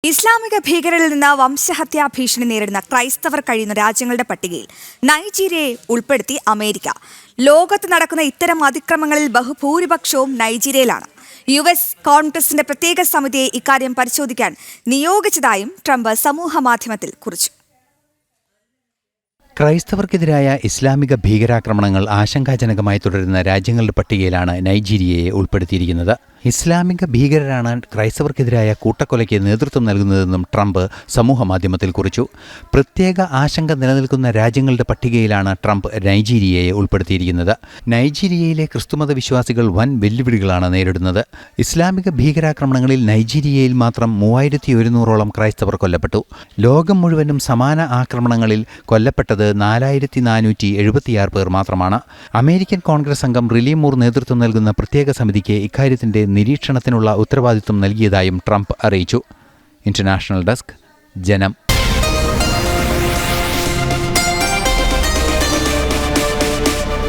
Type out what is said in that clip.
ഇസ്ലാമിക ഭീകരരിൽ നിന്ന് വംശഹത്യാ ഭീഷണി നേരിടുന്ന ക്രൈസ്തവർ കഴിയുന്ന രാജ്യങ്ങളുടെ പട്ടികയിൽ നൈജീരിയയെ ഉൾപ്പെടുത്തി അമേരിക്ക. ലോകത്ത് നടക്കുന്ന ഇത്തരം അതിക്രമങ്ങളിൽ ബഹുഭൂരിപക്ഷവും നൈജീരിയയിലാണ്. US കോൺഗ്രസിന്റെ പ്രത്യേക സമിതിയെ ഇക്കാര്യം പരിശോധിക്കാൻ നിയോഗിച്ചതായും ട്രംപ് സമൂഹമാധ്യമത്തിൽ കുറിച്ചു. ക്രൈസ്തവർക്കെതിരായ ഇസ്ലാമിക ഭീകരാക്രമണങ്ങൾ ആശങ്കാജനകമായി തുടരുന്ന രാജ്യങ്ങളുടെ പട്ടികയിലാണ് നൈജീരിയയെ ഉൾപ്പെടുത്തിയിരിക്കുന്നത്. ഇസ്ലാമിക ഭീകരരാണ് ക്രൈസ്തവർക്കെതിരായ കൂട്ടക്കൊലയ്ക്ക് നേതൃത്വം നൽകുന്നതെന്നും ട്രംപ് സമൂഹമാധ്യമത്തിൽ കുറിച്ചു. പ്രത്യേക ആശങ്ക നിലനിൽക്കുന്ന രാജ്യങ്ങളുടെ പട്ടികയിലാണ് ട്രംപ് നൈജീരിയയെ ഉൾപ്പെടുത്തിയിരിക്കുന്നത്. നൈജീരിയയിലെ ക്രിസ്തുമത വിശ്വാസികൾ വൻ വെല്ലുവിളികളാണ് നേരിടുന്നത്. ഇസ്ലാമിക ഭീകരാക്രമണങ്ങളിൽ നൈജീരിയയിൽ മാത്രം 3100ഓളം ക്രൈസ്തവർ കൊല്ലപ്പെട്ടു. ലോകം മുഴുവനും സമാന ആക്രമണങ്ങളിൽ കൊല്ലപ്പെട്ടത് 4476 പേർ മാത്രമാണ്. അമേരിക്കൻ കോൺഗ്രസ് അംഗം റിലി മൂർ നേതൃത്വം നൽകുന്ന പ്രത്യേക സമിതിക്ക് ഇക്കാര്യത്തിന്റെ നിരീക്ഷണത്തിനുള്ള ഉത്തരവാദിത്വം നൽകിയതായും ട്രംപ് അറിയിച്ചു. ഇന്റർനാഷണൽ ഡെസ്ക്, ജനം.